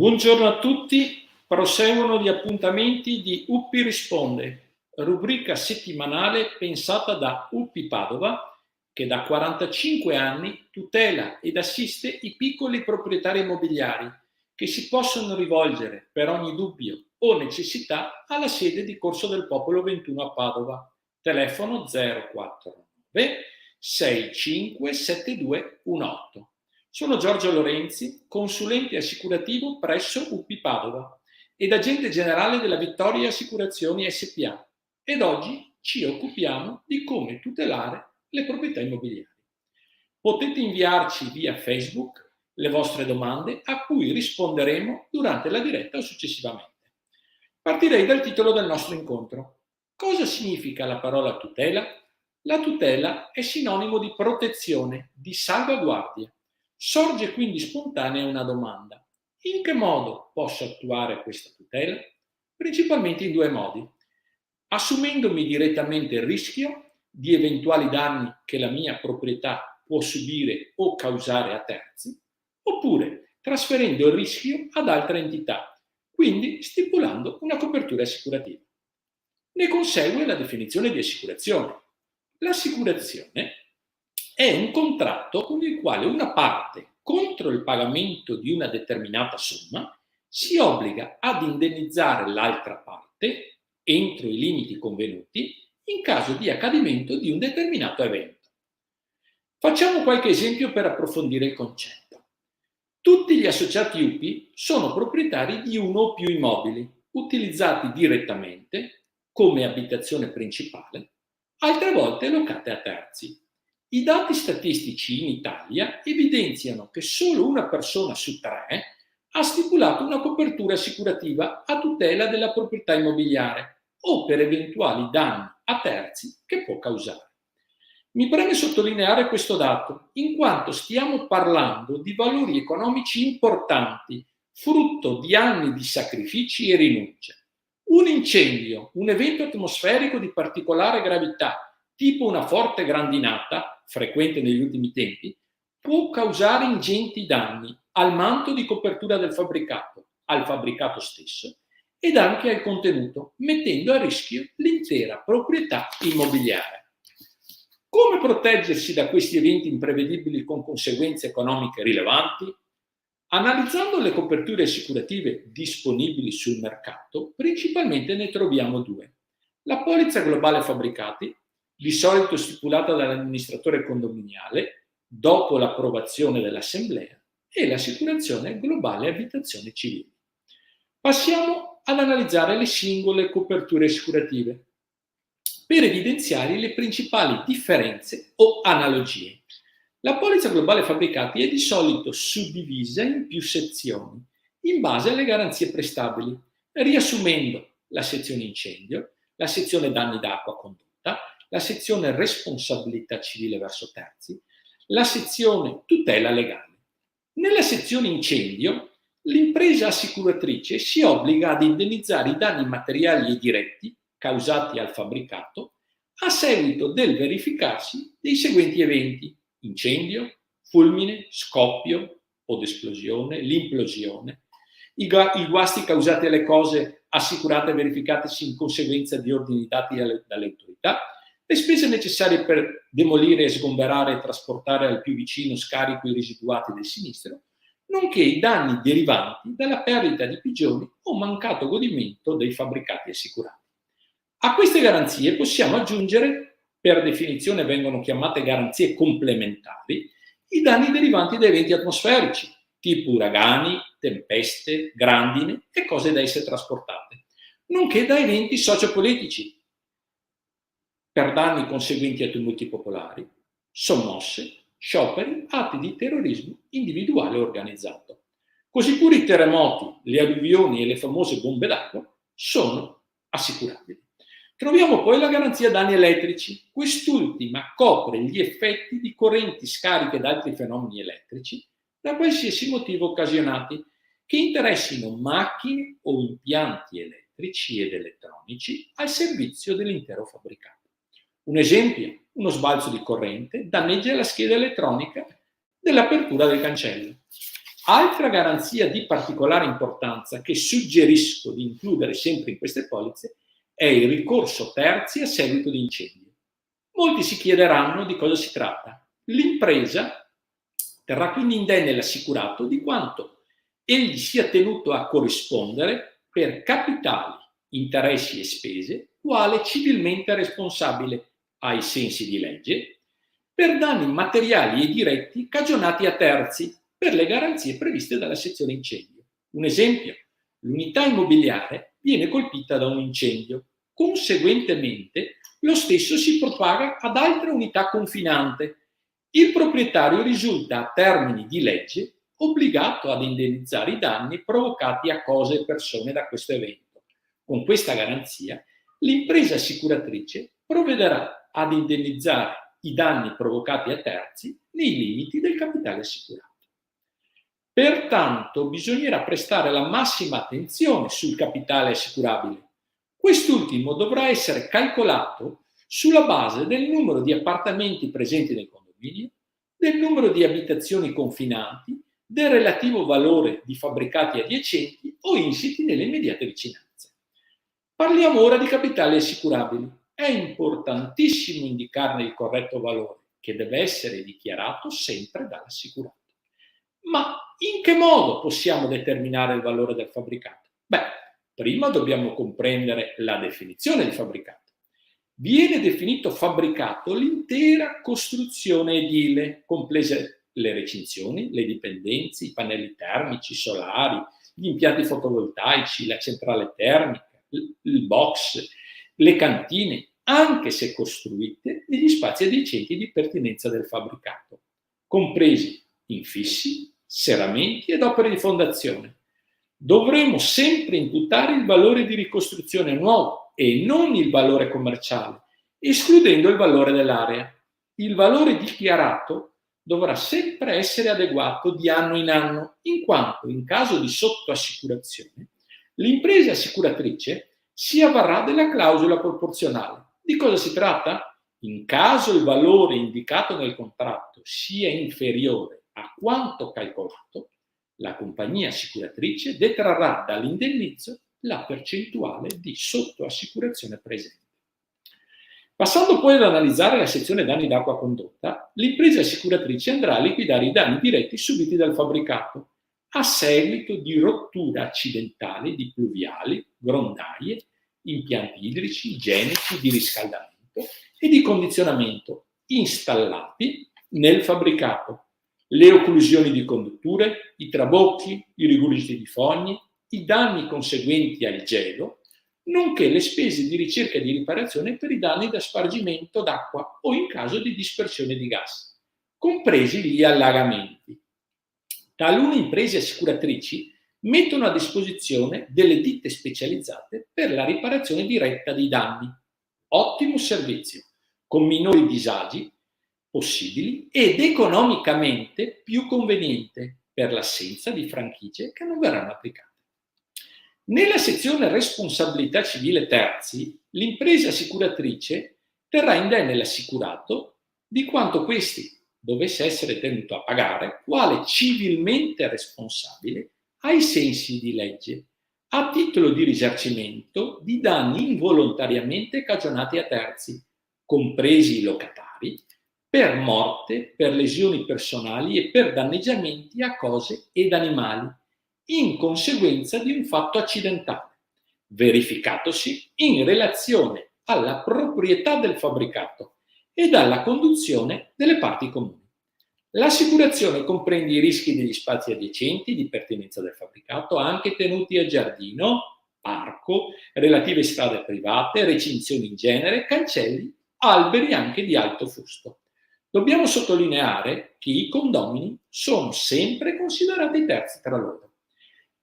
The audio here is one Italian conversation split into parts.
Buongiorno a tutti, proseguono gli appuntamenti di UPI Risponde, rubrica settimanale pensata da UPI Padova che da 45 anni tutela ed assiste i piccoli proprietari immobiliari che si possono rivolgere per ogni dubbio o necessità alla sede di Corso del Popolo 21 a Padova, telefono 049 65 7218. Sono Giorgio Lorenzi, consulente assicurativo presso UPI Padova ed agente generale della Vittoria Assicurazioni SPA ed oggi ci occupiamo di come tutelare le proprietà immobiliari. Potete inviarci via Facebook le vostre domande a cui risponderemo durante la diretta o successivamente. Partirei dal titolo del nostro incontro. Cosa significa la parola tutela? La tutela è sinonimo di protezione, di salvaguardia. Sorge quindi spontanea una domanda: in che modo posso attuare questa tutela? Principalmente in due modi: assumendomi direttamente il rischio di eventuali danni che la mia proprietà può subire o causare a terzi, oppure trasferendo il rischio ad altre entità, quindi stipulando una copertura assicurativa. Ne consegue la definizione di assicurazione. L'assicurazione è un contratto con il quale una parte, contro il pagamento di una determinata somma, si obbliga ad indennizzare l'altra parte, entro i limiti convenuti, in caso di accadimento di un determinato evento. Facciamo qualche esempio per approfondire il concetto. Tutti gli associati UPI sono proprietari di uno o più immobili, utilizzati direttamente come abitazione principale, altre volte locate a terzi. I dati statistici in Italia evidenziano che solo una persona su 3 ha stipulato una copertura assicurativa a tutela della proprietà immobiliare o per eventuali danni a terzi che può causare. Mi preme sottolineare questo dato, in quanto stiamo parlando di valori economici importanti, frutto di anni di sacrifici e rinunce. Un incendio, un evento atmosferico di particolare gravità, tipo una forte grandinata, frequente negli ultimi tempi, può causare ingenti danni al manto di copertura del fabbricato, al fabbricato stesso ed anche al contenuto, mettendo a rischio l'intera proprietà immobiliare. Come proteggersi da questi eventi imprevedibili con conseguenze economiche rilevanti? Analizzando le coperture assicurative disponibili sul mercato, principalmente ne troviamo due. La polizza globale fabbricati, di solito stipulata dall'amministratore condominiale, dopo l'approvazione dell'assemblea, e l'assicurazione globale abitazioni civili. Passiamo ad analizzare le singole coperture assicurative per evidenziare le principali differenze o analogie. La polizza globale fabbricati è di solito suddivisa in più sezioni, in base alle garanzie prestabili, riassumendo la sezione incendio, la sezione danni d'acqua condotta, la sezione responsabilità civile verso terzi, la sezione tutela legale. Nella sezione incendio, l'impresa assicuratrice si obbliga ad indennizzare i danni materiali e diretti causati al fabbricato a seguito del verificarsi dei seguenti eventi: incendio, fulmine, scoppio o esplosione, l'implosione, i guasti causati alle cose assicurate e verificatesi in conseguenza di ordini dati dalle autorità, le spese necessarie per demolire, sgomberare e trasportare al più vicino scarico i residuati del sinistro, nonché i danni derivanti dalla perdita di pigioni o mancato godimento dei fabbricati assicurati. A queste garanzie possiamo aggiungere, per definizione vengono chiamate garanzie complementari, i danni derivanti da eventi atmosferici, tipo uragani, tempeste, grandine e cose da esse trasportate, nonché da eventi sociopolitici, per danni conseguenti a tumulti popolari, sommosse, scioperi, atti di terrorismo individuale o organizzato. Così pure i terremoti, le alluvioni e le famose bombe d'acqua sono assicurabili. Troviamo poi la garanzia danni elettrici. Quest'ultima copre gli effetti di correnti, scariche ed altri fenomeni elettrici da qualsiasi motivo occasionati che interessino macchine o impianti elettrici ed elettronici al servizio dell'intero fabbricato. Un esempio: uno sbalzo di corrente danneggia la scheda elettronica dell'apertura del cancello. Altra garanzia di particolare importanza che suggerisco di includere sempre in queste polizze è il ricorso terzi a seguito di incendio. Molti si chiederanno di cosa si tratta. L'impresa terrà quindi indenne l'assicurato di quanto egli sia tenuto a corrispondere per capitali, interessi e spese, quale civilmente responsabile ai sensi di legge, per danni materiali e diretti cagionati a terzi per le garanzie previste dalla sezione incendio. Un esempio, l'unità immobiliare viene colpita da un incendio, conseguentemente lo stesso si propaga ad altra unità confinante. Il proprietario risulta a termini di legge obbligato ad indennizzare i danni provocati a cose e persone da questo evento. Con questa garanzia, l'impresa assicuratrice provvederà ad indennizzare i danni provocati a terzi nei limiti del capitale assicurato. Pertanto bisognerà prestare la massima attenzione sul capitale assicurabile. Quest'ultimo dovrà essere calcolato sulla base del numero di appartamenti presenti nel condominio, del numero di abitazioni confinanti, del relativo valore di fabbricati adiacenti o insiti nelle immediate vicinanze. Parliamo ora di capitali assicurabili. È importantissimo indicarne il corretto valore, che deve essere dichiarato sempre dall'assicurato. Ma in che modo possiamo determinare il valore del fabbricato? Prima dobbiamo comprendere la definizione di fabbricato. Viene definito fabbricato l'intera costruzione edile, comprese le recinzioni, le dipendenze, i pannelli termici, solari, gli impianti fotovoltaici, la centrale termica, il box, le cantine, anche se costruite negli spazi adiacenti di pertinenza del fabbricato, compresi infissi, serramenti ed opere di fondazione. Dovremo sempre imputare il valore di ricostruzione nuovo e non il valore commerciale, escludendo il valore dell'area. Il valore dichiarato dovrà sempre essere adeguato di anno in anno, in quanto in caso di sottoassicurazione l'impresa assicuratrice si avvarrà della clausola proporzionale. Di cosa si tratta? In caso il valore indicato nel contratto sia inferiore a quanto calcolato, la compagnia assicuratrice detrarrà dall'indennizzo la percentuale di sottoassicurazione presente. Passando poi ad analizzare la sezione danni d'acqua condotta, l'impresa assicuratrice andrà a liquidare i danni diretti subiti dal fabbricato a seguito di rotture accidentali di pluviali, grondaie, impianti idrici, igienici, di riscaldamento e di condizionamento installati nel fabbricato, le occlusioni di condutture, i trabocchi, i rigurgiti di fogni, i danni conseguenti al gelo, nonché le spese di ricerca e di riparazione per i danni da spargimento d'acqua o in caso di dispersione di gas, compresi gli allagamenti. Talune imprese assicuratrici mettono a disposizione delle ditte specializzate per la riparazione diretta dei danni. Ottimo servizio, con minori disagi possibili ed economicamente più conveniente per l'assenza di franchigie che non verranno applicate. Nella sezione responsabilità civile terzi, l'impresa assicuratrice terrà indenne l'assicurato di quanto questi dovesse essere tenuto a pagare quale civilmente responsabile ai sensi di legge, a titolo di risarcimento di danni involontariamente cagionati a terzi, compresi i locatari, per morte, per lesioni personali e per danneggiamenti a cose ed animali, in conseguenza di un fatto accidentale, verificatosi in relazione alla proprietà del fabbricato ed alla conduzione delle parti comuni. L'assicurazione comprende i rischi degli spazi adiacenti di pertinenza del fabbricato, anche tenuti a giardino, parco, relative strade private, recinzioni in genere, cancelli, alberi anche di alto fusto. Dobbiamo sottolineare che i condomini sono sempre considerati terzi tra loro.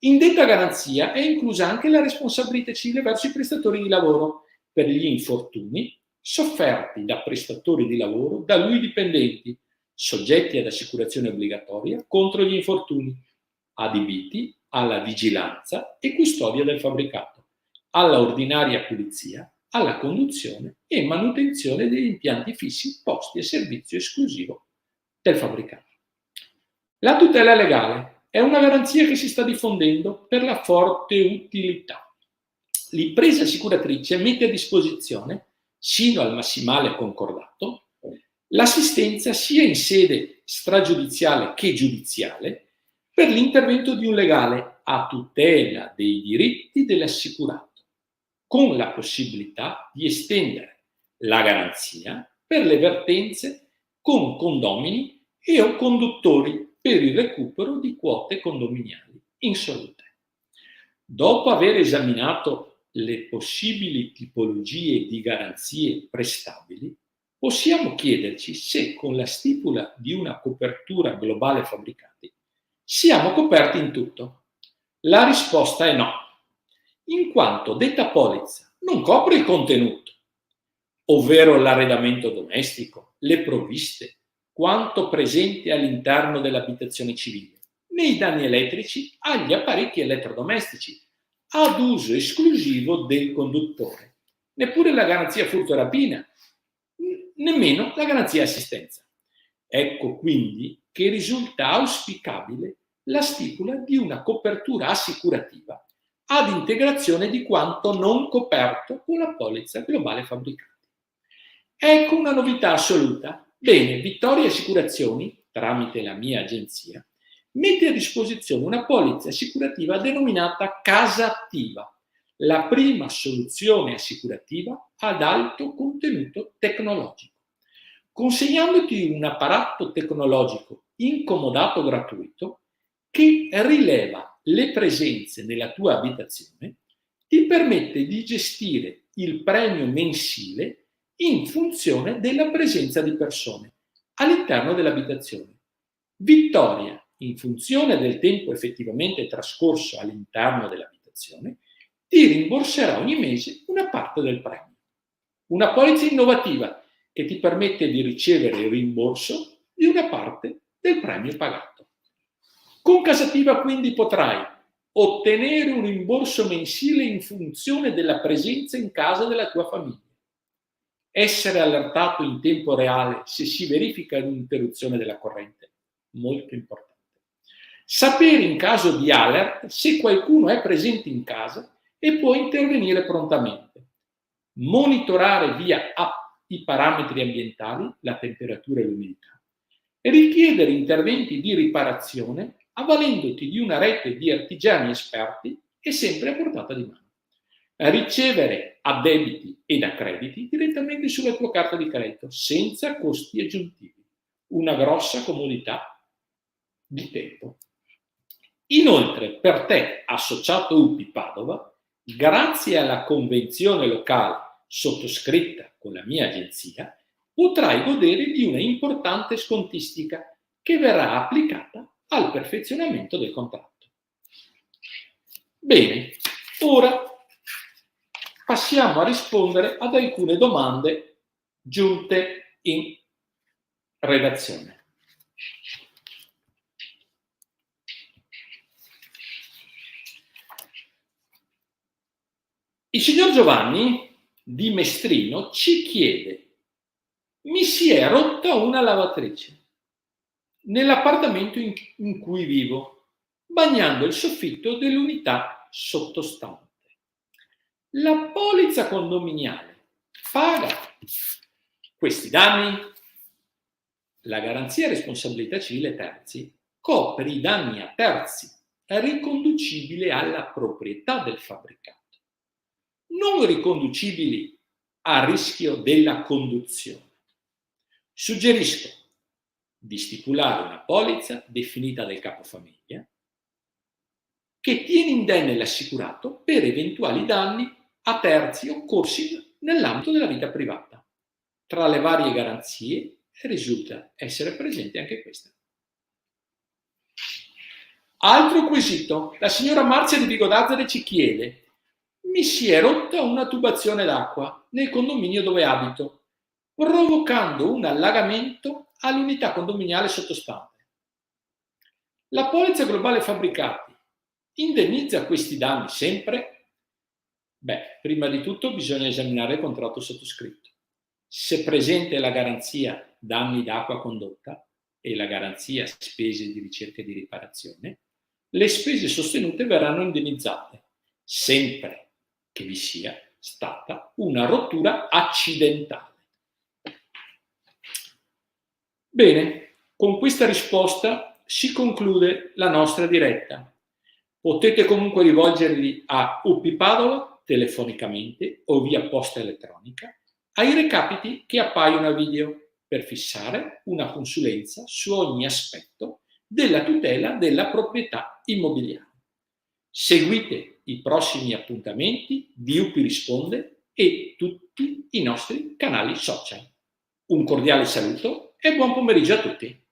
In detta garanzia è inclusa anche la responsabilità civile verso i prestatori di lavoro per gli infortuni sofferti da prestatori di lavoro da lui dipendenti, soggetti ad assicurazione obbligatoria contro gli infortuni, adibiti alla vigilanza e custodia del fabbricato, alla ordinaria pulizia, alla conduzione e manutenzione degli impianti fissi posti a servizio esclusivo del fabbricato. La tutela legale È una garanzia che si sta diffondendo per la forte utilità. L'impresa assicuratrice mette a disposizione, sino al massimale concordato, l'assistenza sia in sede stragiudiziale che giudiziale per l'intervento di un legale a tutela dei diritti dell'assicurato, con la possibilità di estendere la garanzia per le vertenze con condomini e o conduttori per il recupero di quote condominiali in salute. Dopo aver esaminato le possibili tipologie di garanzie prestabili, possiamo chiederci se con la stipula di una copertura globale fabbricati siamo coperti in tutto. La risposta è no, in quanto detta polizza non copre il contenuto, ovvero l'arredamento domestico, le provviste, quanto presente all'interno dell'abitazione civile, né i danni elettrici agli apparecchi elettrodomestici ad uso esclusivo del conduttore, neppure la garanzia furto e rapina, nemmeno la garanzia assistenza. Ecco quindi che risulta auspicabile la stipula di una copertura assicurativa ad integrazione di quanto non coperto con la polizza globale fabbricati. Ecco una novità assoluta. Bene, Vittoria Assicurazioni, tramite la mia agenzia, mette a disposizione una polizza assicurativa denominata Casa Attiva, la prima soluzione assicurativa ad alto contenuto tecnologico, consegnandoti un apparato tecnologico incomodato gratuito che rileva le presenze nella tua abitazione, ti permette di gestire il premio mensile in funzione della presenza di persone all'interno dell'abitazione. Vittoria, in funzione del tempo effettivamente trascorso all'interno dell'abitazione, ti rimborserà ogni mese una parte del premio. Una polizza innovativa che ti permette di ricevere il rimborso di una parte del premio pagato. Con Casa Attiva quindi potrai ottenere un rimborso mensile in funzione della presenza in casa della tua famiglia, essere allertato in tempo reale se si verifica un'interruzione della corrente, molto importante, sapere in caso di alert se qualcuno è presente in casa e può intervenire prontamente, monitorare via app i parametri ambientali, la temperatura e l'umidità, e richiedere interventi di riparazione avvalendoti di una rete di artigiani esperti e sempre a portata di mano. Ricevere addebiti ed accrediti direttamente sulla tua carta di credito senza costi aggiuntivi. Una grossa comodità di tempo. Inoltre, per te, associato UPI Padova, grazie alla convenzione locale sottoscritta con la mia agenzia, potrai godere di una importante scontistica che verrà applicata al perfezionamento del contratto. Bene, ora passiamo a rispondere ad alcune domande giunte in redazione. Il signor Giovanni di Mestrino ci chiede: mi si è rotta una lavatrice nell'appartamento in cui vivo, bagnando il soffitto dell'unità sottostante. La polizza condominiale paga questi danni? La garanzia responsabilità civile terzi copre i danni a terzi riconducibili alla proprietà del fabbricato, non riconducibili al rischio della conduzione. Suggerisco di stipulare una polizza definita del capofamiglia che tiene indenne l'assicurato per eventuali danni a terzi occorsi nell'ambito della vita privata. Tra le varie garanzie risulta essere presente anche questa. Altro quesito. La signora Marzia di Vigo d'Azzare ci chiede: mi si è rotta una tubazione d'acqua nel condominio dove abito, provocando un allagamento all'unità condominiale sottostante. La polizza globale fabbricati indennizza questi danni sempre? Beh, prima di tutto bisogna esaminare il contratto sottoscritto. Se presente la garanzia danni d'acqua condotta e la garanzia spese di ricerca e di riparazione, le spese sostenute verranno indennizzate, sempre che vi sia stata una rottura accidentale. Bene, con questa risposta si conclude la nostra diretta. Potete comunque rivolgervi a UPI Padova telefonicamente o via posta elettronica ai recapiti che appaiono a video per fissare una consulenza su ogni aspetto della tutela della proprietà immobiliare. Seguite i prossimi appuntamenti di UPI Risponde e tutti i nostri canali social. Un cordiale saluto e buon pomeriggio a tutti.